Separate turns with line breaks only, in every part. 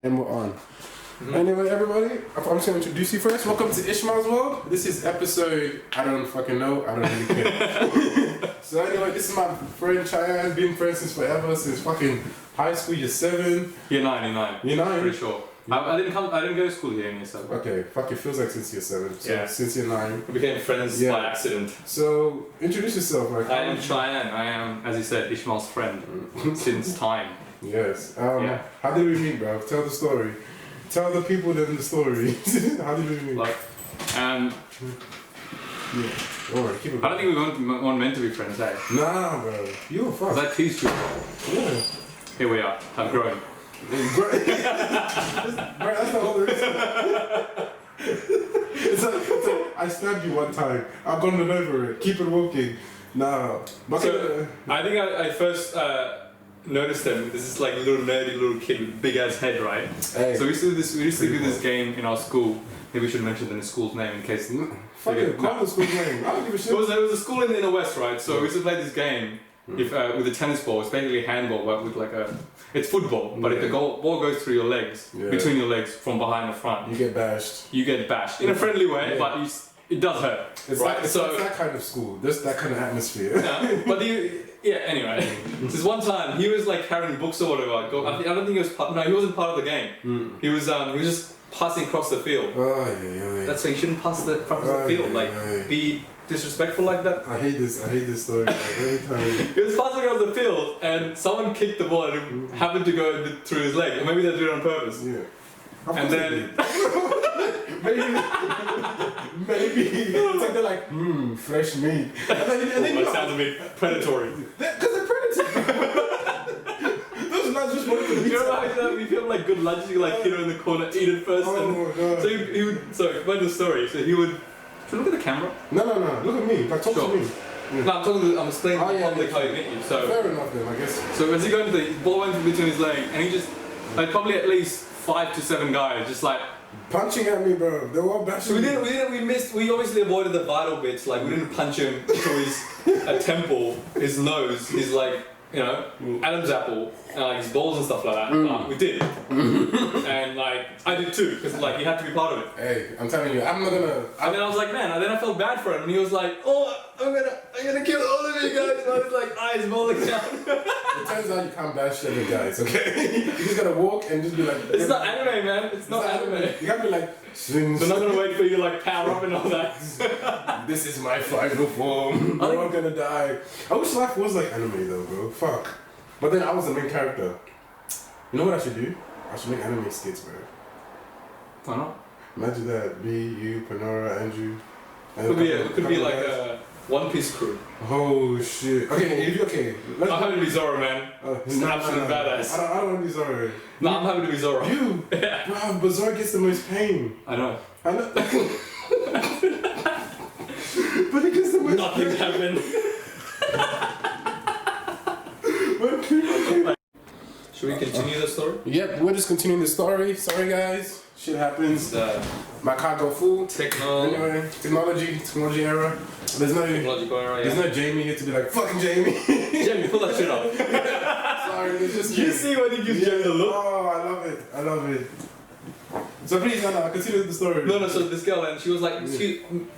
And we're on. Anyway, everybody, I'm just going to introduce you first. Welcome to Ismails World. This is episode, I don't fucking know, I don't really care. So anyway, this is my friend Chayan, been friends since forever, since fucking high school, year 7.
Year 9.
Year 9?
Pretty sure. Yeah. I didn't go to school here in year 7.
Okay, fuck, it feels like since year 7. So yeah. Since year 9.
We became friends by accident.
So, introduce yourself. Like,
I am Chayan. I am, as you said, Ismail's friend since time.
Yes. How did we meet, bro? Tell the story. Tell the people then the story. How did we meet?
Like,
yeah. Don't worry, keep it going.
I don't think we weren't meant to be friends, hey?
Nah, bro. You were fucked.
Was I teased you?
Yeah.
Here we are. I've grown.
Bro, that's the whole reason. It's like, I stabbed you one time. I've gone over it. Keep it walking. Nah.
So, I think I first noticed him. This is like a little nerdy little kid with big ass head, right?
Hey,
so we used to do this game in our school. Maybe we should mention the school's name in case.
Fuck it, call the school's name. I don't give a shit.
It was a school in the inner west, right? So we used to play this game with a tennis ball. It's basically handball, but with like it's football. But if the ball goes through your legs, between your legs, from behind or front,
you get bashed.
You get bashed in a friendly way, but it does hurt.
It's
right?
like it's that kind of school. Just that kind of atmosphere.
Yeah, but anyway, this one time he was like carrying books or whatever. I don't think he was he wasn't part of the game. He was just passing across the field.
Oh yeah.
That's why you shouldn't pass the field. Be disrespectful like that.
I hate this story. Like, every time.
He was passing across the field and someone kicked the ball and it happened to go through his leg. Or maybe they did it on purpose.
Yeah.
And then
maybe it's like they're like, fresh meat. And then
that sounds a bit predatory.
Because they're predators. Those nuts just wanted to eat.
You know how you feel like good lunch, you like hit her in the corner, eat it first.
Oh my god.
So he would. So explain the story. So he would. Should we look at the camera?
No. Look at me. Like talk to me. Yeah.
No, I'm explaining how he met you. So
fair enough then, I guess.
So as he going to the ball went between his leg, and he just like probably at least 5 to 7 guys just like
punching at me, bro. They were all bashing.
We obviously avoided the vital bits. Like we didn't punch him to his temple, his nose, his like Adam's apple, and like his balls and stuff like that. But we did, and like I did too, because like you had to be part of it.
Hey, I'm telling you, I'm not gonna.
And then I was like, man. And then I felt bad for him, and he was like, oh, I'm gonna kill all of you guys. And I was like, eyes rolling down.
It turns out you can't bash 7 guys, okay? You just gotta walk and just be like.
It's not anime, man. It's not anime.
You gotta be like.
They're not gonna wait for you to like power up and all that.
This is my final form. We're all gonna die. I wish life was like anime though, bro. Fuck. But then I was the main character. You know what I should do? I should make anime skits, bro.
Why not?
Imagine that. Me, you, Panora, Andrew.
It could be like a One Piece crew.
Oh shit. Okay.
I'm happy to be Zoro, man. He's an absolute badass.
I don't want to be Zoro.
No, I'm happy to be Zoro.
You?
Yeah.
Wow, but Zoro gets the most pain.
I know.
But he gets the most
Nothing happened. Should we continue the story?
Yep, we're just continuing the story. Sorry guys. Shit happens. My car go full. Anyway, technology era. There's no Jamie here to be like, fucking Jamie.
Jamie, pull that shit up.
Sorry, it's just
you see when he gives Jamie the look?
Oh, I love it. So please, Anna, continue the story.
No, so this girl, and she was like,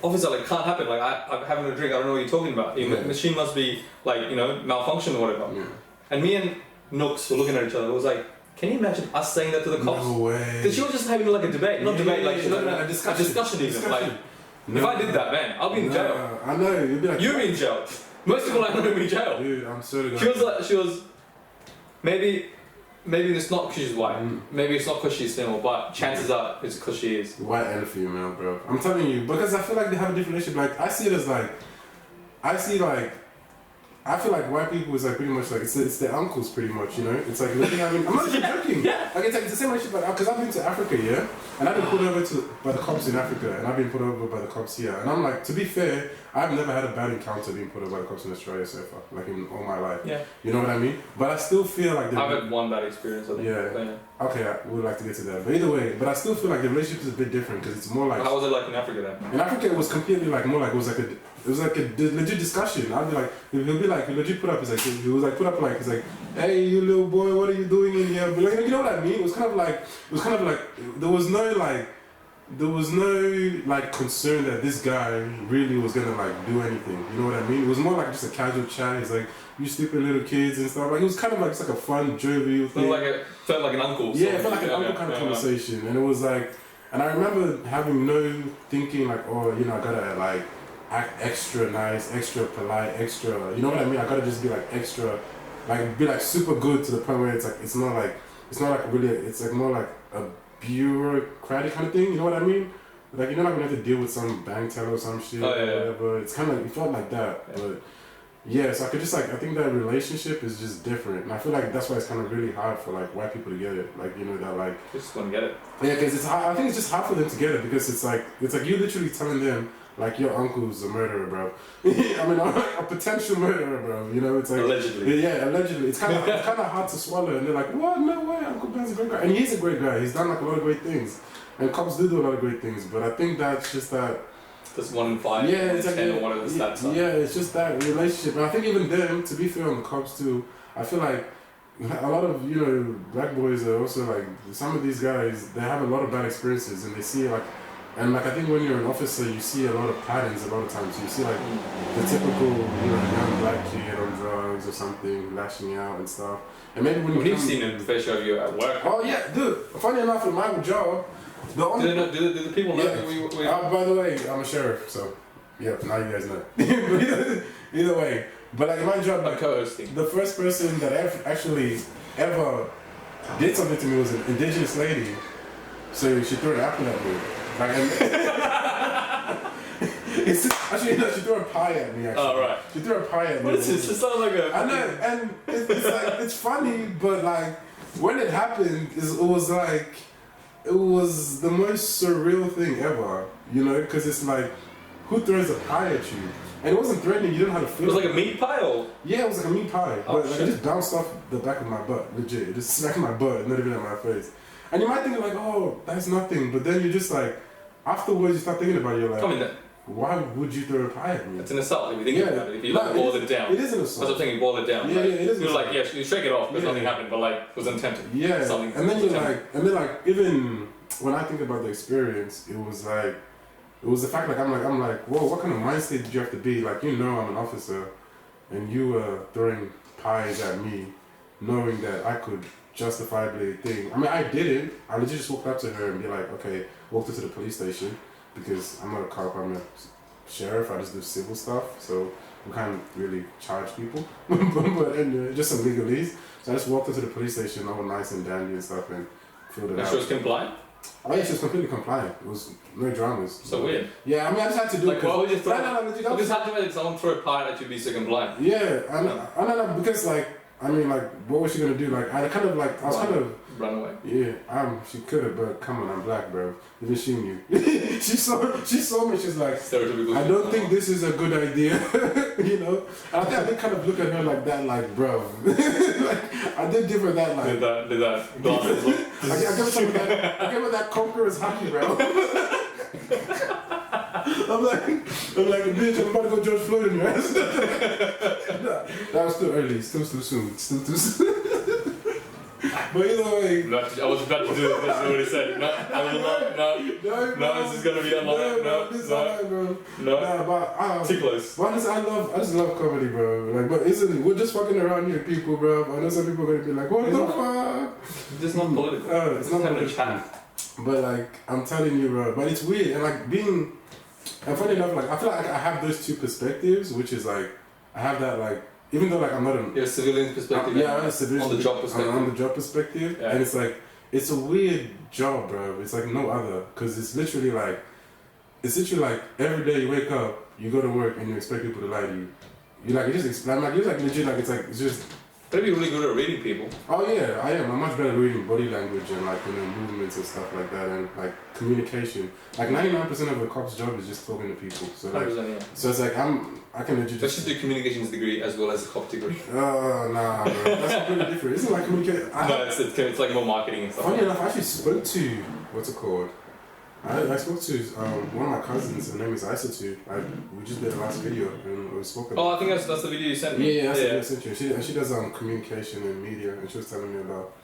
officer, like, can't happen. Like, I'm having a drink, I don't know what you're talking about. The machine must be, like, malfunction or whatever. Yeah. And me and Nooks were looking at each other. It was like, can you imagine us saying that to the cops?
No way.
Because she was just having like a debate. Not debate, like she was having a discussion even. Like, if I did that, man, I'll be in jail.
I know, you'd be like...
You'd be in jail. Most people I know would be in jail.
Dude, I'm so
She was maybe it's not because she's white. Maybe it's not because she's female, but chances are it's because she is.
White and female, bro. I'm telling you, because I feel like they have a different relationship. Like, I see it as like... I feel like white people is like pretty much like it's their uncles pretty much, It's like looking at me. I'm not even joking.
Yeah.
Like it's the same relationship, because I've been to Africa, yeah, and I've been put over by the cops in Africa, and I've been put over by the cops here, and I'm like, to be fair, I've never had a bad encounter being put over by the cops in Australia so far, like in all my life.
Yeah.
You know what I mean? But I still feel like
I've had one bad experience. I think.
Yeah. Okay, I would like to get to that. But either way, but I still feel like the relationship is a bit different because it's more like.
How was it like in Africa then?
In Africa, it was completely like more like it was like a legit discussion. I'd be like, he'll be like, he'll legit put up. He's like, he was like put up like, he's like, hey, you little boy, what are you doing in here? But like, you know what I mean? It was kind of like there was no like concern that this guy really was gonna like do anything. You know what I mean? It was more like just a casual chat. He's like, you stupid little kids and stuff. Like it was kind of like just like a fun, jovial thing.
Felt like an uncle.
Yeah, it felt like an uncle kind of conversation, and it was like, and I remember having no thinking like, oh, you know, I gotta like act extra nice, extra polite, extra. You know what I mean? I gotta just be like extra, like be like super good to the point where it's not like really. It's like more like a bureaucratic kind of thing. You know what I mean? Like you're not gonna have to deal with some bank teller or some shit or whatever. It's kind of it felt like that, but. Yeah, so I could just like I think that relationship is just different, and I feel like that's why it's kind of really hard for like white people to get it. Like you know that like
just want to get it.
Yeah, because it's hard. I think it's just hard for them to get it because it's like you literally telling them like your uncle's a murderer, bro. I mean a potential murderer, bro. You know, it's like
allegedly.
Yeah, allegedly. It's kind of hard to swallow, and they're like, what? No way, Uncle Ben's a great guy, and he's a great guy. He's done like a lot of great things, and cops do a lot of great things. But I think that's just that.
That's 1 in 5.
Yeah, it's like
10 or one of the stats.
Yeah, it's just that relationship, and I think even them, to be fair on the cops too, I feel like a lot of black boys are also like some of these guys. They have a lot of bad experiences, and they see like, and like I think when you're an officer, you see a lot of patterns. A lot of times, you see like the typical young black kid on drugs or something, lashing out and stuff. And maybe when
you've seen a fair show of you at work.
Oh yeah, dude. Funny enough, in my job.
Do the people know?
Yeah. By the way, I'm a sheriff, so yeah. Now you guys know. Either way, but like in my job, like
co-hosting.
The first person that actually ever did something to me was an indigenous lady. So she threw an apple at me. Actually, no, she threw a pie at me. Actually,
oh right.
She threw a pie at me.
What is this? It sounds like a.
I know, and it's like it's funny, but like when it happened, it was the most surreal thing ever, because it's like, who throws a pie at you? And it wasn't threatening, you didn't know how to feel.
It was like a meat pie or?
Yeah, it was like a meat pie.
Oh,
but like, it just bounced off the back of my butt, legit. It just smacked my butt, not even at my face. And you might think like, oh, that's nothing, but then you're just like, afterwards you start thinking about it, you're like, why would you throw a pie at me?
It's an assault if you think about it. If you boil it down.
It is an assault.
That's what I'm saying, you boil it down.
Yeah,
right?
yeah, it is.
You're like, yeah, you shake it off because nothing happened, but like, it was intended.
Yeah,
something.
And then like, even when I think about the experience, it was the fact like I'm like, whoa, what kind of mind state did you have to be? Like, I'm an officer, and you were throwing pies at me, knowing that I could justifiably think. I mean, I didn't. I legit just walked up to her and be like, okay, walked her to the police station because I'm not a cop. I'm a sheriff. I just do civil stuff, so we can't really charge people. But anyway, just some legalese. So I just walked her to the police station, all nice and dandy and stuff, and filled it out.
She was compliant?
Oh yeah, she was completely compliant. It was no dramas.
So weird.
Yeah, I mean, I just had to do
it. Like, why would you throw
because
how do you make someone throw a pie that you'd be so compliant?
Yeah, I don't know, because what was she gonna do? Like, I was kind of...
Run away?
Yeah, she could have, but come on, I'm black, bro. Even she knew. she saw me, she's like, I don't think this is a good idea, And I think I did kind of look at her like that, like, bro. Like, I did give her that, like...
Did that.
I gave her that conqueror's hockey, bro. I'm like, bitch, I'm about to go George Floyd in your ass. That was too early, still too soon. But either way,
I was about to do it. That's what he said. No, this is gonna be unlocked. No, too close.
But I just love comedy, bro. Like, but isn't it? We're just fucking around here, people, bro. I know some people are gonna be like, what the fuck?
It's not political.
It's not having a chat. But like, I'm telling you, bro. But it's weird, and like being, and funny enough, like I feel like I have those two perspectives, which is like I have that like. Even though like I'm not
a civilian perspective,
I have a civilian
on the job perspective.
On the job perspective, and it's like it's a weird job, bro. It's like no other, because it's literally like every day you wake up, you go to work, and you expect people to lie to you. You like it just explain like you're like legit like it's just
Gotta be really good at reading people.
Oh yeah, I am. I'm much better at reading body language and like movements and stuff like that, and like communication. Like 99% of a cop's job is just talking to people. So like,
100%, yeah.
so it's like I can legit.
Let's just do communications degree as well as a cop degree.
Oh nah, bro. That's completely different. Isn't it like communication?
No, it's like more marketing and stuff.
Funny enough, I actually spoke to what's it called? I spoke to one of my cousins. Her name is Isatu. We just did the last video and we spoke about.
Oh, I think that's the video you sent me.
Yeah, that's the video I sent you. She does communication and media, and she was telling me about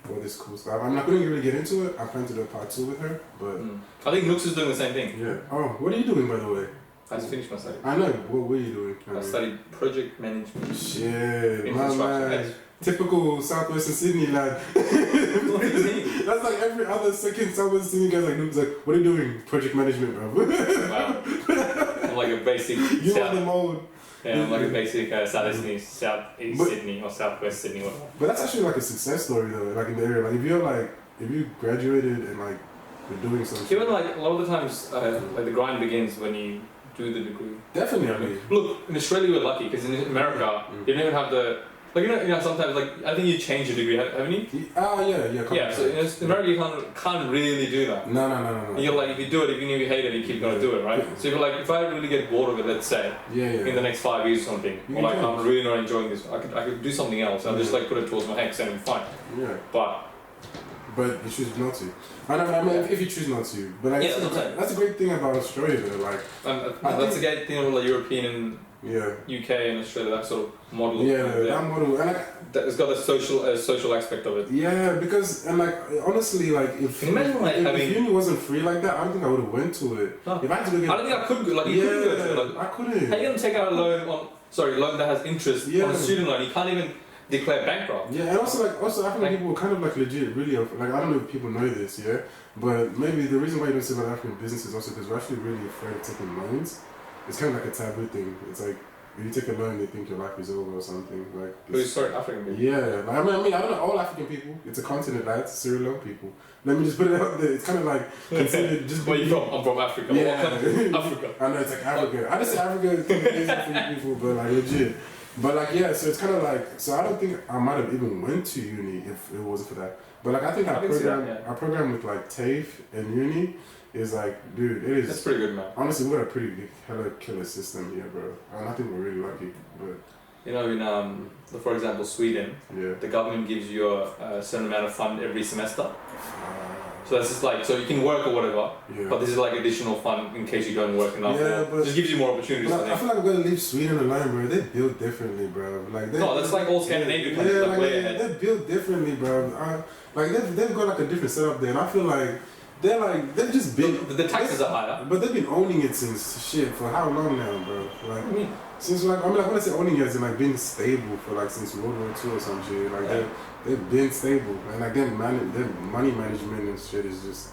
all this cool stuff. I'm not going to really get into it. I plan to do a part 2 with her, but
I think Nooks is doing the same thing.
Yeah. Oh, what are you doing by the way?
I just finished my study.
I know. What were you doing?
I studied project management.
Shit, my man. Typical Southwestern Sydney lad. That's like every other second Southwestern Sydney guy's like, Noob's like, what are you doing? Project management, bro.
Wow. I'm like a basic.
You on the mode.
Yeah, I'm like a basic Southeast Sydney or Southwest Sydney, whatever.
But that's actually like a success story though, like in the area. Like if you graduated and like you're doing something.
Even like a lot of the times, like the grind begins when you do the degree.
Definitely.
Look, in Australia we're lucky because in America you don't even have the. Like you know, sometimes like I think you change your degree, haven't you?
Oh yeah.
Yeah. So in America you can't really do that.
No.
And you're like, if you do it, even if you hate it, you keep gonna do it, right? So you're like, if I really get bored of it, let's say, in the next 5 years or something, or like I'm really not enjoying this, I could do something else. I'll just like put it towards my hex and I'm fine.
Yeah.
But
you choose not to. I mean, if you choose not to, but like, that's a great thing about Australia, though. Like,
that's a great thing about like European and UK and Australia, that sort of model.
Yeah, that model, and like,
it's got a social aspect of it.
Yeah, because and like honestly, like if uni wasn't free like that, I don't think I would have went to it.
No.
If I had to go get,
I don't think I could. Like you couldn't go to it. Like,
I couldn't.
How are you gonna take out a loan that has interest on a student loan? You can't even declare bankrupt.
Yeah, and also I feel like people were kind of like legit, really. Like I don't know if people know this, but maybe the reason why you don't see a lot of African business is also because we're actually really afraid of taking loans. It's kind of like a taboo thing. It's like if you take a loan, they think your life is over or something. Like,
African people?
Yeah, like, I mean, I don't know all African people. It's a continent, lads. Sierra Leone people. Let me just put it out there. It's kind of like considered just.
Where you from? I'm from Africa.
Yeah,
Africa.
I know it's like Africa. I just say Africa is African people, but like legit. But like so it's kind of like I don't think I might have even went to uni if it wasn't for that. But like I think our program with like TAFE and uni is like, dude, it is.
That's pretty good, man.
Honestly, we got a pretty hella killer system here, bro. And I think we're really lucky. But
you know, in for example, Sweden, the government gives you a certain amount of fund every semester. So that's just like, so you can work or whatever, but this is like additional fund in case you don't work enough. Yeah, but just gives you more opportunities.
I feel like I'm gonna leave Sweden alone, bro. They build differently, bro. Like
that's like all Scandinavian countries.
Yeah, like they build differently, bro. Like they've got like a different setup there, and I feel like they've just been.
The taxes are higher,
but they've been owning it since for how long now, bro? Like since like when I say owning it, it's like been stable for like since World War II or some shit. Like they've been stable, and like their money management and shit is just.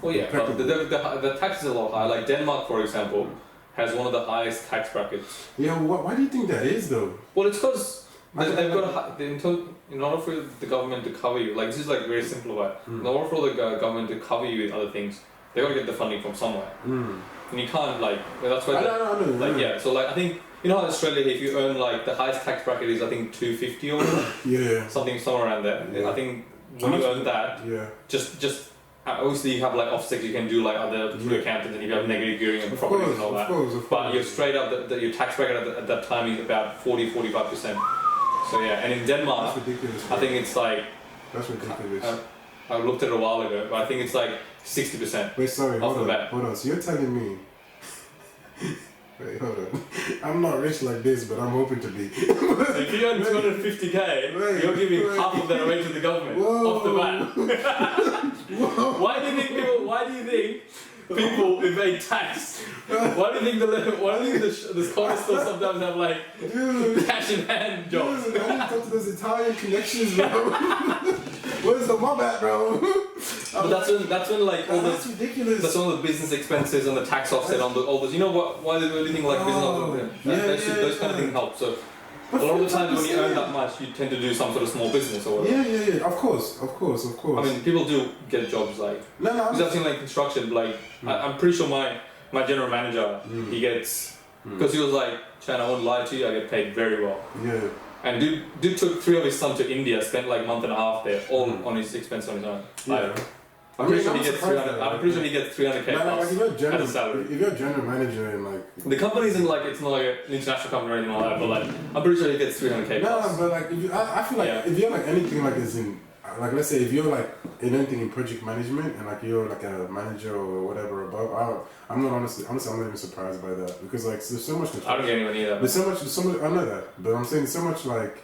Well, yeah, but the taxes are a lot higher. Like Denmark, for example, has one of the highest tax brackets.
Yeah, why do you think that is though?
Well, it's because they've got in order for the government to cover you, like this is like very simple about it. In order for the government to cover you with other things, they got to get the funding from somewhere, and you can't that's why. So like I think. You know how in Australia, if you earn like the highest tax bracket is I think 250 or something somewhere around there. Yeah. I think when you earn that, just obviously you have like offsets you can do like other through accountants and you have negative gearing and properties and all that. But you're straight up your tax bracket at that time is about 40-45%. So yeah, and in Denmark, I think it's like
that's ridiculous.
I looked at it a while ago, but I think it's like 60%.
Wait, sorry, hold on. So you're telling me. Wait, hold on. I'm not rich like this, but I'm hoping to be.
So if you earn 250k, you're giving half of that away to the government off the bat. Why do you think people evade tax? Why do you think the corner store sometimes have like cash in hand jobs?
Dude, I need to talk to those Italian connections, bro. Where's the mob at, bro?
But that's when like all
that's ridiculous.
That's all the business expenses and the tax offset on all those. You know what? Why do you think like business? Those kind of things help. So a lot of the times when you earn that much, you tend to do some sort of small business or whatever.
Yeah. Of course.
I mean, people do get jobs like. Because I've seen like construction. Like I'm pretty sure my general manager he gets because he was like, Chayan, I won't lie to you, I get paid very well.
Yeah.
And dude took 3 of his sons to India, spent like a month and a half there, all on his expense on his own.
Yeah.
I'm pretty sure he gets 300. I'm pretty sure he gets 300k plus as a salary.
If you're a general manager and like
the company isn't like it's not like an international company or anything like that, but like I'm pretty sure he gets 300k plus.
No, but like if you, I feel like if you're like anything like this in like let's say if you're like in anything in project management and like you're like a manager or whatever above, I'm not honestly I'm not even surprised by that because like there's so much.
I don't get anyone either.
There's so much. I know that, but I'm saying so much like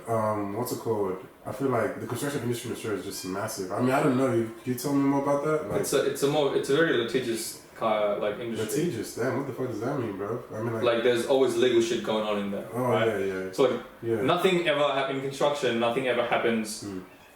what's it called? I feel like the construction industry in Australia is just massive. I mean, I don't know. Can you tell me more about that? Like,
it's a very litigious like industry.
Litigious? Damn, what the fuck does that mean, bro? I mean,
like there's always legal shit going on in there.
Oh
right?
yeah.
So like nothing ever in construction. Nothing ever happens.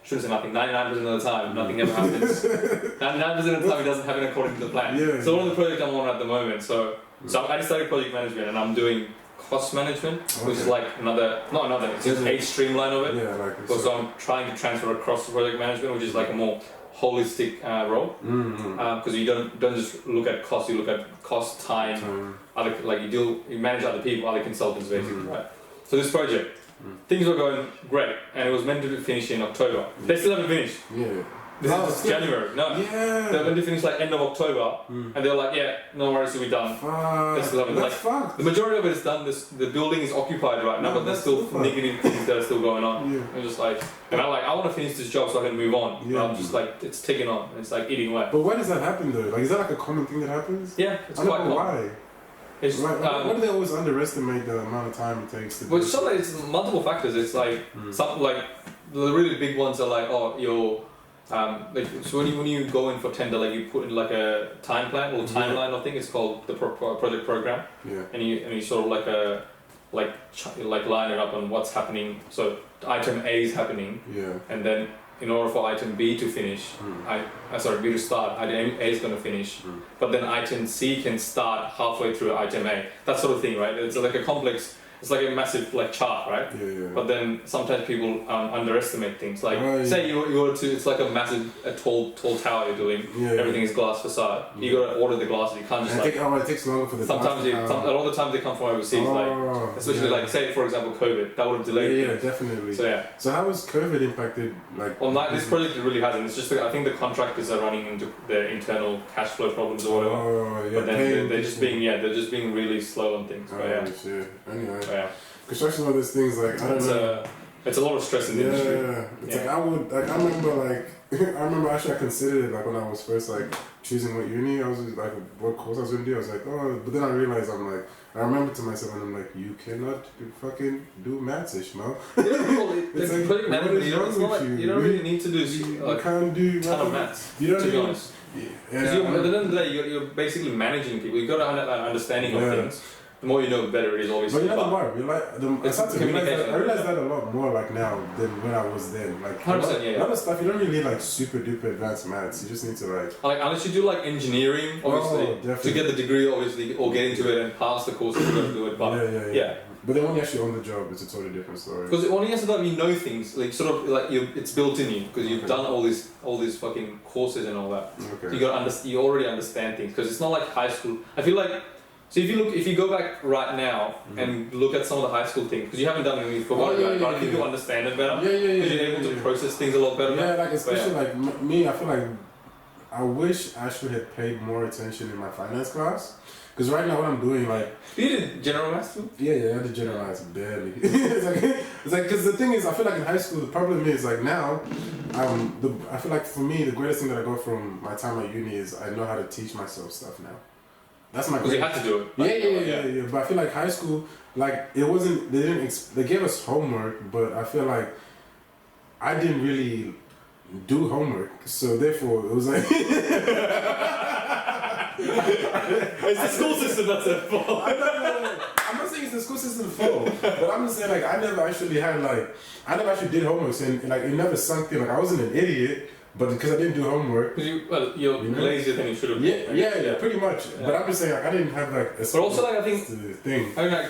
Shouldn't say nothing. 99% of the time, nothing ever happens. 99% of the time, it doesn't happen according to the plan.
Yeah.
So one of the projects I'm on at the moment. So I studied project management and I'm doing cost management, which is like it's just a streamline of it.
Yeah, like
so I'm trying to transfer across to project management, which is like a more holistic role. Because you don't just look at cost, you look at cost, time, other like you manage other people, other consultants basically, right? So this project, things were going great, and it was meant to finish in October. They still haven't finished.
Yeah.
This is January. No.
Yeah.
They're going to finish like end of October, and they're like, yeah, no worries, we're done. They still haven't.
That's fucked.
The majority of it is done. The building is occupied right now, but there's still niggling things that are still going on.
Yeah.
I'm just like, and I want to finish this job so I can move on.
Yeah.
But I'm just like, it's ticking on. It's like eating away.
But why does that happen though? Like, is that like a common thing that happens?
Yeah, it's
I don't
quite
know
common.
why.
It's,
why do they always underestimate the amount of time it takes to
well, it's multiple factors. It's like some like the really big ones are like, oh, you're like so when you go in for tender, like you put in like a time plan or timeline. I think it's called the project program.
Yeah.
And you sort of like line it up on what's happening. So item A is happening.
Yeah.
And then in order for item B to finish, B to start, item A is going to finish. But then item C can start halfway through item A. That sort of thing, right? It's like a complex. It's like a massive like chart, right?
Yeah.
But then sometimes people underestimate things. Like
Right.
say you were to, it's like a tall tower you're doing.
Yeah.
Everything is glass facade. You got to order the glasses. You can't just like.
It takes longer for the.
Sometimes a lot of the time they come from overseas, like especially like say for example COVID, that would have delayed.
Yeah, definitely.
So yeah.
So how has COVID impacted like?
Well, this project really hasn't. It's just that I think the contractors are running into their internal cash flow problems or whatever.
Oh yeah.
But then they're just being really slow on things. But yeah.
Shit. Anyway.
But yeah.
Construction of these things like I don't know.
It's a lot of stress in the industry.
Yeah, it's like I remember actually I considered it like when I was first like choosing what uni I was like what course I was gonna do. I was like, oh, but then I realized I remember to myself and I'm like, you cannot fucking do maths, Ishmael.
It's like putting math in, you don't really need to do
you can't do
a ton of maths.
You don't
to be honest.
Yeah.
At the end of the day, you're basically managing people. You've got an understanding of things. The more you know, the better it is, obviously.
But you know what? I realize that a lot more like now than when I was then. Like
100%,
a lot of stuff you don't really need like super duper advanced maths. You just need to like
unless you do like engineering, obviously, to get the degree, obviously, or get into it and pass the course, you got to do it. But yeah.
But then when you're actually on the job, it's a totally different story.
Because when you actually you know things, like sort of like it's built in you because you've done all these fucking courses and all that.
Okay.
So you already understand things because it's not like high school. I feel like. So if you go back right now and look at some of the high school things, because you haven't done anything for but I think you understand it better. Because you're able to process things a lot better.
Yeah, like especially like me, I feel like I wish I should have paid more attention in my finance class. Because right now what I'm doing like...
You did general maths too?
Yeah, I did general maths barely. it's like because the thing is, I feel like in high school the problem is like now, I feel like for me the greatest thing that I got from my time at uni is I know how to teach myself stuff now. That's my.
Because you had to do
it. Yeah. But I feel like high school, like it wasn't. They gave us homework, but I feel like I didn't really do homework, so therefore it was like.
It's the school system that's at fault.
I'm not saying it's the school system's fault, but I'm just saying like I never actually did homework, and like it never sunk in. Like I wasn't an idiot. But because I didn't do homework,
you're lazier than you should have
been. Yeah, pretty much. Yeah. But I'm just saying, like, I didn't have like.
But also, like I think
thing.
I mean, like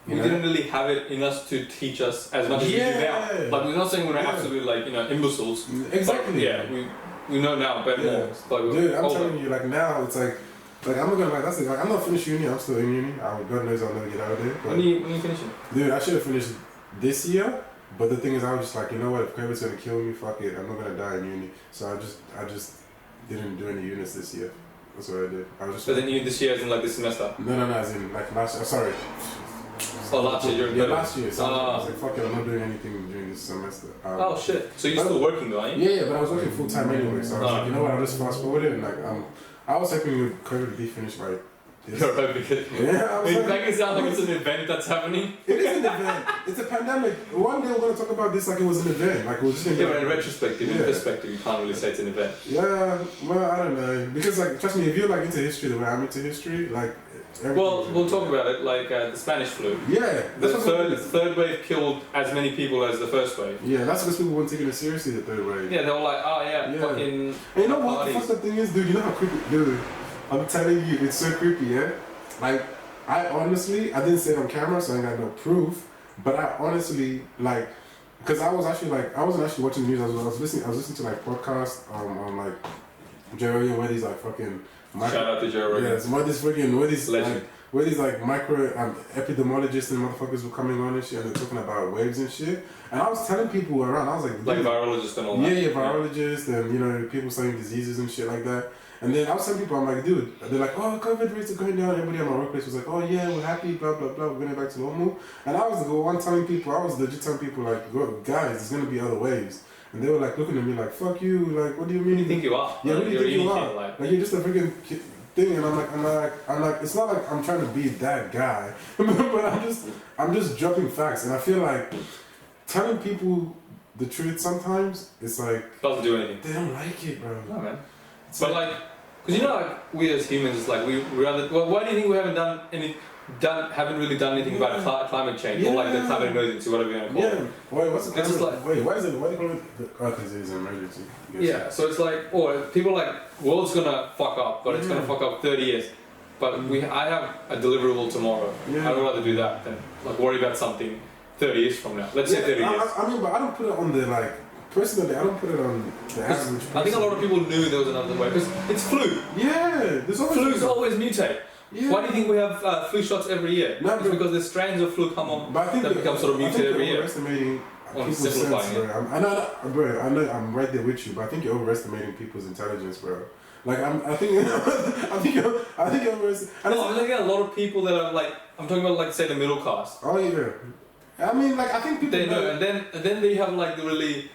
we didn't really have it in us to teach us as much as we do now. Like we're not saying we're absolutely like imbeciles.
Exactly.
But, we know now better more. Like,
dude, I'm telling you, like now it's like I'm not gonna like that's like I'm not finished uni. I'm still in uni. God knows I'll never get out of there.
When are you finishing?
Dude, I should have finished this year. But the thing is, I was just like, you know what? If COVID's gonna kill me, fuck it. I'm not gonna die in uni. So I just didn't do any units this year. That's what I did. I was just.
So then you this year, as in like this semester?
No, as in like last. Sorry.
Oh, last year.
Yeah, last year. So I was like, fuck it. I'm not doing anything during this semester.
Oh shit. So you're still working though, aren't you?
Yeah, but I was working full time anyway. So I was like, you know what? I'll just fast forward it and like I was hoping with COVID to be finished by.
You're hoping it.
Yeah, I was
you make it sound like it's an event that's happening.
It is an event. It's a pandemic. One day we're gonna talk about this like it was an event. Like it was just.
Yeah, but in retrospective, in perspective, you can't really say it's an event.
Yeah, well, I don't know because like trust me, if you're like into history the way I'm into history, like.
Well, we'll talk about it. Like the Spanish flu.
Yeah.
The third wave killed as many people as the first wave.
Yeah, that's because people weren't taking it seriously. The third wave.
Yeah, they were like, oh yeah. Fucking.
And you know what the fucked up thing is, dude? You know how creepy, dude. I'm telling you, it's so creepy, yeah? Like, I honestly, I didn't say it on camera, so I ain't got no proof, but I honestly, like, because I wasn't actually watching the news, I was listening to, like, podcasts on, like, Joe Rogan, where these, like, fucking...
Shout out to Joe Rogan.
Yeah, where these, like, micro epidemiologists and motherfuckers were coming on and shit, and they're talking about waves and shit, and I was telling people around, I was like...
virologists and all that.
Yeah, virologists and, you know, people studying diseases and shit like that. And then I was telling people, I'm like, dude, they're like, oh, COVID rates are going down. Everybody at my workplace was like, oh yeah, we're happy, blah, blah, blah, we're going back to normal. And I was the one telling people, I was legit telling people, like, guys, there's going to be other waves. And they were like looking at me like, fuck you, like, what do you mean?
Who do you think you are?
Yeah, who do you think you are?
Like
you're just a freaking thing. And I'm like, it's not like I'm trying to be that guy, but I'm just dropping facts. And I feel like telling people the truth sometimes, it's like...
Doesn't do anything.
They don't like it, bro.
No, man. But like, because you know, like we as humans, it's like we rather. Well, why do you think we haven't really done anything about climate change or like the climate emergency, whatever you want to call it?
Wait, what's the climate?
It's like,
wait, why do you call it? Because it's an emergency.
Yeah, so it's like, or people are like, world's gonna fuck up, but it's gonna fuck up 30 years. But I have a deliverable tomorrow. Yeah. I'd rather do that than like worry about something 30 years from now. Let's say 30 years.
I mean, but I don't put it on the like. Personally, I don't put it on the average.
I think a lot of people knew there was another way because it's flu.
Yeah, there's always
flu's always mutate. Yeah. Why do you think we have flu shots every year? No, it's because the strains of flu come on that become sort of mutated every year.
Overestimating people's sense, bro. I know, I'm right there with you, but I think you're overestimating people's intelligence, bro. Like I think you're overestimating.
No, I'm looking at a lot of people that are like, I'm talking about like say the middle class.
Oh yeah. I mean, like I think people.
They know, and then they have like the really.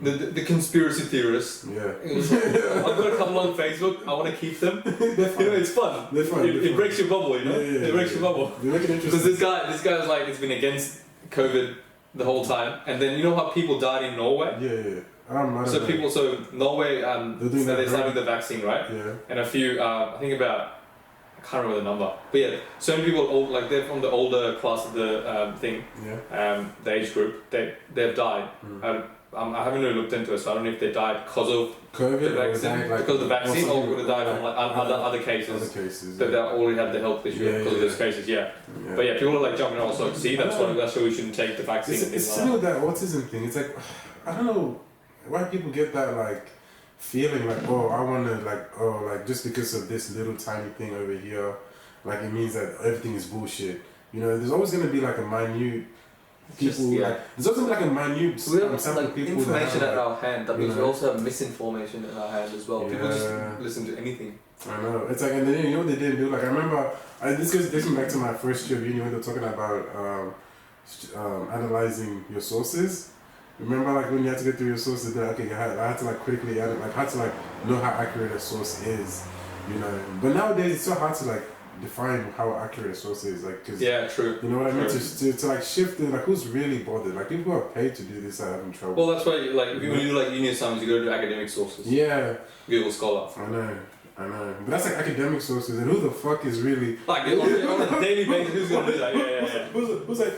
The conspiracy theorists.
Yeah.
I've got a couple on Facebook. I want to keep them. You know, it's fun.
They're fun.
It breaks your bubble. You know, it breaks your bubble.
They make it interesting.
Because this guy was like, it's been against COVID the whole time, and then you know how people died in Norway.
Yeah.
So Norway, they're starting the vaccine, right?
Yeah.
And a few, I think about. I can't remember the number, but yeah, certain people, like they're from the older class of the thing, the age group, they've died. I haven't really looked into it, so I don't know if they died because of
COVID,
the vaccine, because of the vaccine, or would have died from like other cases. That they already had the health issue because of those cases. Yeah. But yeah, people are like jumping on. So see, that's why we shouldn't take the vaccine.
It's still that autism thing. It's like I don't know why people get that like feeling like I want to like just because of this little tiny thing over here, like it means that everything is bullshit. You know, there's always gonna be like a minute. There's also like a minute
we have like information at our hand, but we also have misinformation in our hand as well. People just listen to anything.
I know. It's like, and then you know what they didn't do? Like I remember, this goes back to my first year of uni when they were talking about analyzing your sources. Remember, like when you had to go through your sources, I had to like critically know how accurate a source is, you know. But nowadays it's so hard to like define how accurate a source is, like, cause
true.
You know what I mean? To like shift it, like who's really bothered? Like people who are paid to do this are having trouble.
Well, that's why like when you do like uni assignments, you go to academic sources.
Yeah.
Google Scholar.
I know. But that's like academic sources, and who the fuck is really
like on a daily basis? Who's gonna do that? Yeah.
Who looks at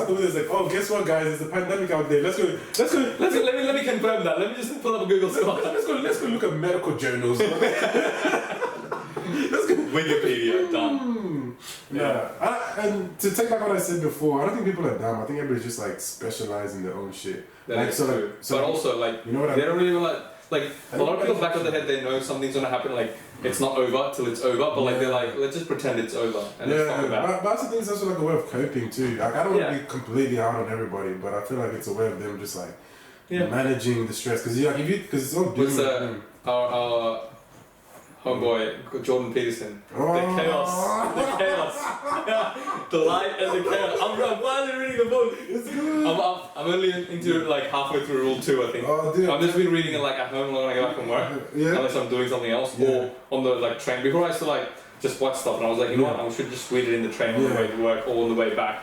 the window? Like, oh, guess what, guys? There's a pandemic out there. Let's go.
Let me confirm that. Let me just pull up a Google Scholar.
Let's go look at medical journals. Let's go.
Wikipedia, done.
Yeah. And to take back what I said before, I don't think people are dumb. I think everybody's just like specialized in their own shit.
That
like,
is true. But also like,
you know what
they don't really like. like a lot of people back of the head, they know something's gonna happen. Like it's not over till it's over, but like they're like, let's just pretend it's over and let's talk about it.
But I also think it's also like a way of coping too. Like I don't want to be completely hard on everybody, but I feel like it's a way of them just like managing the stress because because it's all doom.
Our homeboy Jordan Peterson, the chaos, the light and the chaos. I'm finally reading the book.
It's good.
I'm only into like halfway through Rule 2, I think.
Oh, dude,
I've just been reading it like at home when I get back from work, unless I'm doing something else, or on the like train. Before I used to like just watch stuff, and I was like, you know what, I should just read it in the train on the way to work or on the way back.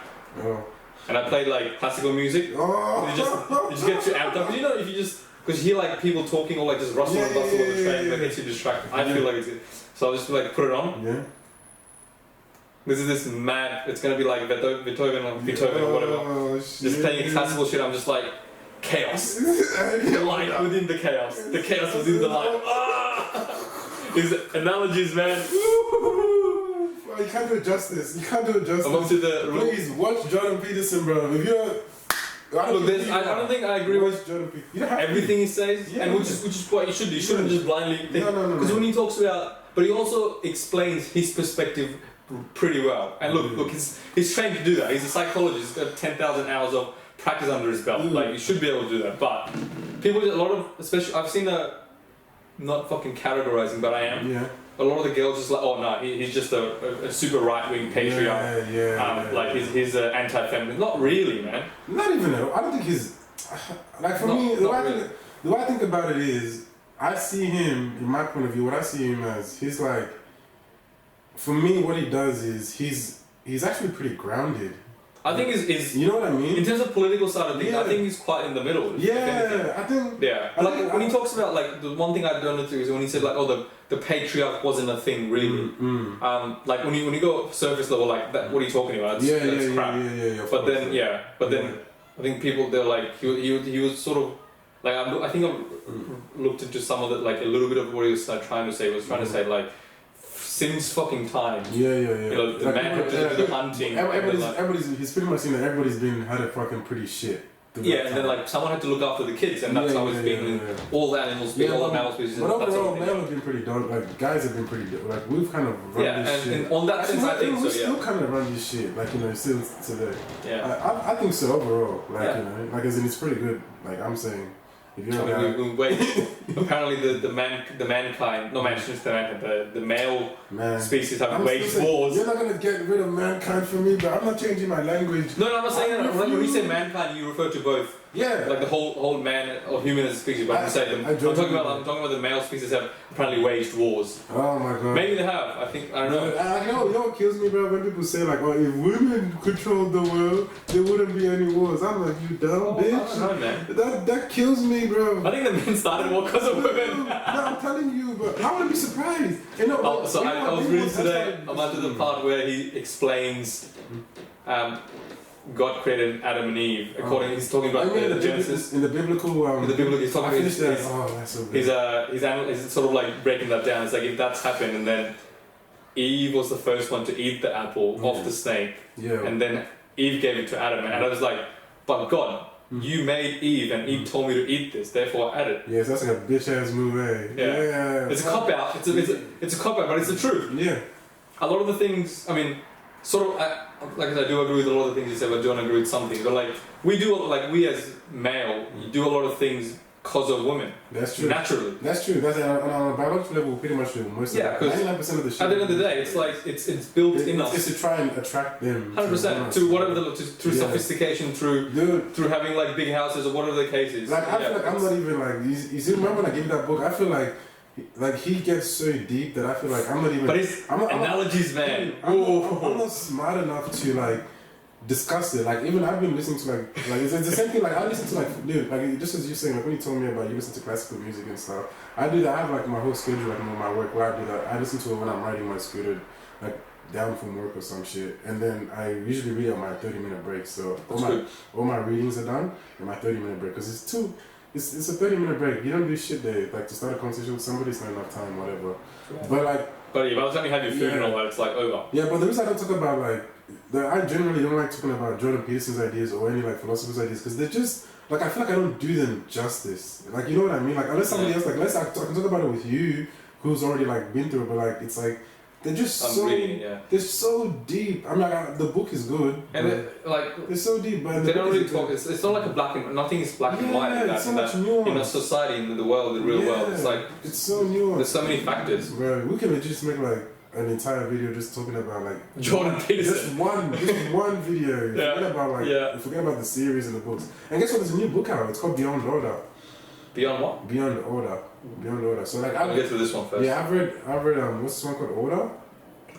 And I played like classical music. You just get you amped up. You know, if you just because you hear like people talking or like just rustle and bustle on the train, that gets you distracted. I feel like it's good. So I'll just like put it on.
Yeah.
This is this mad. It's gonna be like Beethoven or whatever. Just playing classical shit. I'm just like chaos. The light within the chaos. The chaos within the light. These analogies, man.
You can't do it justice. You can't do it justice.
I'm up to the.
Please watch Jordan Peterson, bro. If you're
I don't think I agree with everything he says, and which is what you should do. You shouldn't just blindly think.
No.
Because when he talks about, but he also explains his perspective pretty well. And look, he's trained to do that. He's a psychologist. He's got 10,000 hours of practice under his belt. Like you should be able to do that. But people, a lot of, especially I've seen not fucking categorizing, but I am.
Yeah.
A lot of the girls just like, oh no, he's just a super right-wing patriarch. Like he's an anti-feminist. Not really, man.
Not even though. I don't think he's like for me. The way I think about it is, I see him in my point of view. What I see him as, he's like, for me, what he does is he's actually pretty grounded.
I think is
you know what I mean?
In terms of political side of things, I think he's quite in the middle.
I think.
Yeah, like when he talks about like the one thing I don't know is when he said like, oh the patriarch wasn't a thing really. Like when you go surface level like that, what are you talking about? That's crap. But then I think people they're like he was sort of like I think I looked into some of it like a little bit of what he was trying to say. He was trying to say like. Since fucking time.
You
know, the man who did the hunting.
He's pretty much seen that everybody's had it fucking pretty shit.
And then like someone had to look after the kids, and that's how it's been. All the animals, all the mammal species.
But overall, male have been pretty dope. Like guys have been pretty dope. Like we've kind of run this shit.
And on that sense, I think so.
We still kind of run this shit. Like still today.
Yeah.
I think so overall. Like like as in it's pretty good. Like I'm saying. If you're
apparently the mankind, not mankind, the male species have waged wars.
You're not gonna get rid of mankind from me, but I'm not changing my language.
No, I'm not saying that. When you say mankind, you refer to both.
Yeah.
Like the whole man or human as a species, but I'm talking about the male species have apparently waged wars.
Oh my god.
Maybe they have. I think I don't know.
You know what kills me, bro? When people say like, "Oh, if women controlled the world, there wouldn't be any wars." I'm like, "You dumb bitch."
I don't know, man.
That kills me, bro.
I think the men started war because of women.
No, I'm telling you, but I wouldn't be surprised. You know,
I was reading today. I'm up to the part where he explains. God created Adam and Eve. He's talking about the Genesis.
In the biblical,
he's talking
about. That's so good.
He's sort of like breaking that down. It's like if that's happened, and then Eve was the first one to eat the apple off the snake, and then Eve gave it to Adam, and Adam was like, "But God, you made Eve, and Eve told me to eat this, therefore I ate it."
Yes, that's like a bitch ass move, eh? Yeah.
It's a cop out. It's a cop out, but it's the truth.
Yeah.
A lot of the things, I mean. Sort of, like I do agree with a lot of things you said, but I don't agree with some things. But like, we as male, you do a lot of things because of women.
That's true.
Naturally.
That's true. That's on a biological level, we pretty much do most of it. 99% of the shit.
At the end of the day, it's like, it's built in us.
It's to try and attract them.
100%. To whatever, through sophistication, through having like big houses or whatever the case is.
Like, I feel like I'm not even like, you see, remember when I gave you that book, I feel like he gets so deep that I feel like I'm not even.
But it's analogies, man.
I'm not smart enough to like discuss it. Like even I've been listening to like it's the same thing. Like I listen to like just as you're saying, like when you told me about you listen to classical music and stuff. I do that. I have like my whole schedule, like my work where I do that. I listen to it when I'm riding my scooter, like down from work or some shit, and then I usually read on my 30-minute break. So all my readings are done in my 30-minute break because it's too. It's a 30-minute break. You don't do shit there. Like to start a conversation with somebody, it's not enough time, whatever. Yeah. But
by the time you have your food and all that, it's like over.
Yeah, but the reason I don't talk about like, I generally don't like talking about Jordan Peterson's ideas or any like philosophers' ideas because they're just, like I feel like I don't do them justice. Like you know what I mean? Like unless somebody else, like unless I can talk about it with you, who's already like been through it, but like it's like they're just they're so deep. I mean, like, the book is good,
and
they're so deep, but
they don't really talk. It's not like a black and nothing is black and white in that.
So much nuance.
In a society, in the world, the real world, it's like
it's so nuanced.
There's so many factors.
Bro, we can just make like an entire video just talking about like
Jordan Peterson.
Just one video. Forget about the series and the books. And guess what? There's a new book out. It's called Beyond Order.
Beyond what?
Beyond Order. Beyond Order. So like
I'll get through this one first.
Yeah, I've read what's this one called Order?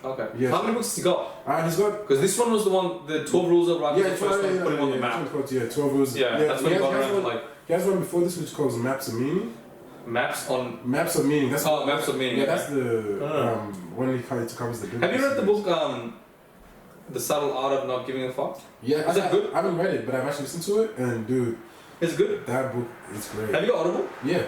Okay.
Yeah.
How many books has he got?
He's got
because this one was the one, the 12 rules of writing.
Yeah,
the first one, put him on the map.
12 rules.
Yeah, that's when he got around like.
He has one before this which is called Maps of Meaning.
Maps of
Meaning. That's
Maps of Meaning.
Yeah, that's the when he covers the book.
Have you read the book The Subtle Art of Not Giving a Fuck?
Yeah,
is that good?
I haven't read it, but I've actually listened to it, and dude,
it's good.
That book is great.
Have you got Audible?
Yeah,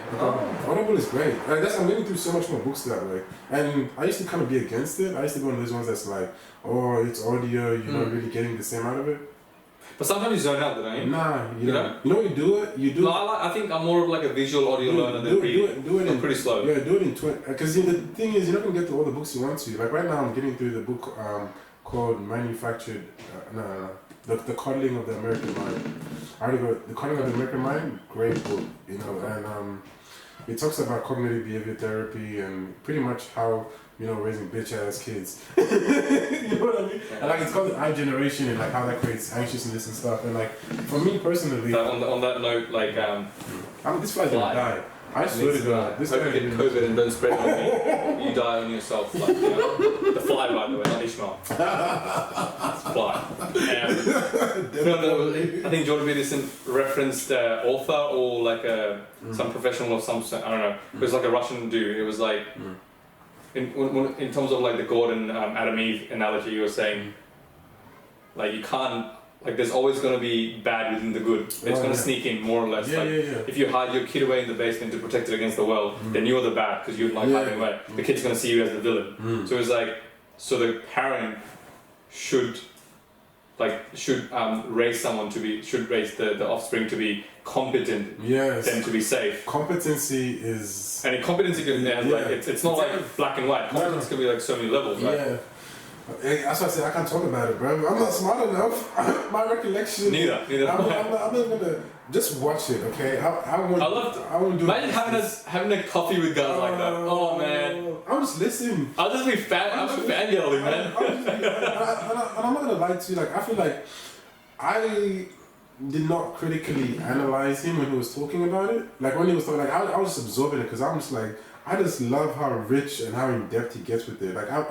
Audible is great. I'm reading through so much more books that way, and I used to kind of be against it. I used to be one of those ones that's like, oh, it's audio, you're not really getting the same out of it.
But sometimes you zone out, don't you?
Nah, you know what you do.
No, I think I'm more of like a visual audio learner than reading.
Do it
pretty slow.
Yeah, do it in 20. Because the thing is, you're not gonna get to all the books you want to. Like right now, I'm getting through the book called Manufactured. The Coddling of the American Mind. I already got The Coddling of the American Mind. Great book, and it talks about cognitive behavior therapy and pretty much how raising bitch ass kids. You know what I mean?
Yeah.
And like it's called the I generation and like how that creates anxiousness and stuff. And like for me personally,
on that note, like
this fly's gonna die. I swear to God, this
hope you get COVID and don't spread it on me. You die on yourself. Like, the fly, by the way, not Ishmael. It's a fly. I think Jordan Peterson referenced author or like some professional of some sort. I don't know. It was like a Russian dude. It was like in terms of like the God and Adam Eve analogy, you were saying like you can't. Like there's always going to be bad within the good. It's going to sneak in more or less. If you hide your kid away in the basement to protect it against the world, then you're the bad because you're like hiding away. The kid's going to see you as the villain. So it's like, so the parent should raise someone to be, should raise the offspring to be competent.
Yes.
Then to be safe.
Competency is.
And competency can like it's not like black and white. Competence can be like so many levels, right?
Yeah. That's why I said I can't talk about it, bro. I'm not smart enough. My recollection.
Neither.
I'm not gonna just watch it, okay? I won't do.
Imagine having a coffee with guys like that. Oh man.
I'll just listen.
I'll just be I'm fangirling, man.
And I'm not gonna lie to you. Like I feel like I did not critically analyze him when he was talking about it. Like when he was talking, like I was just absorbing it because I'm just like. I just love how rich and how in depth he gets with it. Like a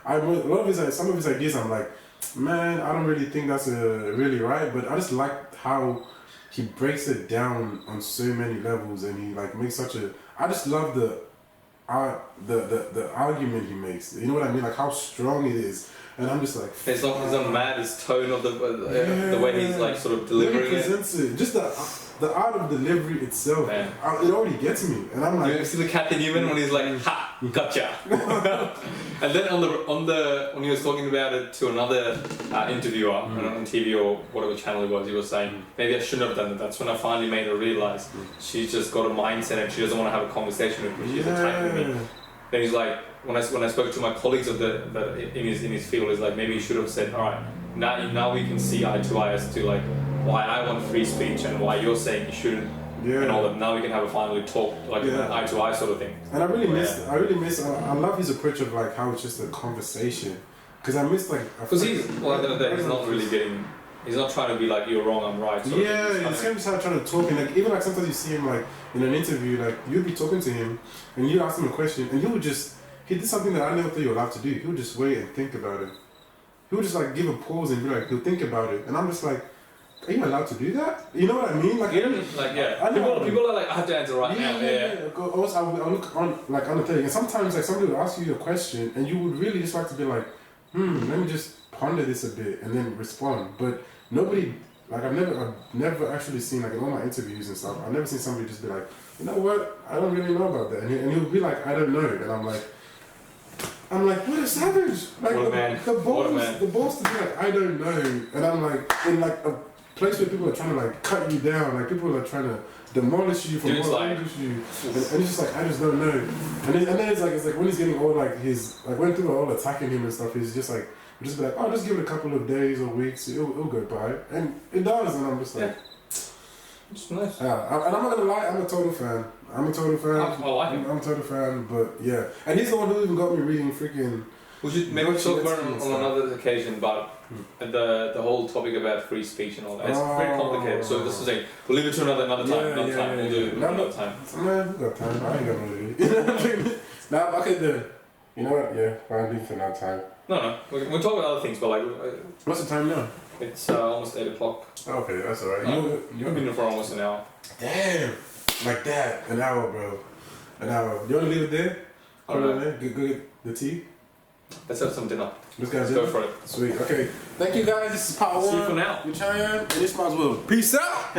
lot of some of his ideas, I'm like, man, I don't really think that's really right. But I just like how he breaks it down on so many levels, and he like makes such a. I just love the argument he makes. You know what I mean? Like how strong it is. And I'm just like,
it's not his own mad, his tone of the way he's like sort of delivering
it. Just the art of delivery itself, it already gets me. And I'm like,
you see the Captain Newman when he's like, ha, gotcha. And then when he was talking about it to another interviewer on TV or whatever channel it was, he was saying, maybe I shouldn't have done it. That's when I finally made her realize she's just got a mindset and she doesn't want to have a conversation with me. She's attacking me. Then he's like, when I spoke to my colleagues of in his field, is like maybe you should have said, all right, now we can see eye to eye as to like why I want free speech and why you're saying you shouldn't, and all that. Now we can have a finally talk like an eye to eye sort of thing.
And I really miss. I love his approach of like how it's just a conversation, because I miss like
because he's not really getting. He's not trying to be like, you're wrong, I'm right.
He's kind of just trying to talk, and like even like sometimes you see him like in an interview, like you'd be talking to him, and you ask him a question, and he did something that I never thought you were allowed to do. He would just wait and think about it. He would just like give a pause and be like, he'll think about it, and I'm just like, are you allowed to do that? You know what I mean? Like,
people are like, I have to answer right now.
Also, I look on the thing, and sometimes like somebody would ask you a question, and you would really just like to be like, let me just ponder this a bit and then respond, but. Nobody, like I've never actually seen, like in all my interviews and stuff, I've never seen somebody just be like, you know what, I don't really know about that, and he'll be like, I don't know, and I'm like, what a savage, like the balls to be like, I don't know, and I'm like, in like place where people are trying to like cut you down, like people are trying to demolish you from
Dude, it's like,
and it's just like I just don't know. And then it's like when he's getting old, like his like when people are all attacking him and stuff, he's just like just be like, oh, just give it a couple of days or weeks, it'll go by, and it does, and I'm just like,
it's nice.
and I'm not gonna lie, I'm a total fan.
I like him.
I'm a total fan, but yeah, and he's the one who even got me reading freaking.
We should maybe talk about it on another occasion, but the whole topic about free speech and all that. It's very complicated. So this is like we'll leave it to another time. We'll do it another time.
Man, we got time. I ain't got no idea. Nah, okay then. You know what? Yeah, fine. Leave it for another time.
No. We'll talk about other things, but like.
What's the time now?
It's almost 8 o'clock.
Okay, that's alright.
You've been here for almost an hour.
Damn, like that. An hour, bro. An hour. You wanna leave it there? Go get the tea.
Let's have some dinner.
Let's
go for it.
Sweet. Okay. Thank you guys. This is part 1.
See you for now.
You're Chayan, and Ismails. Peace out.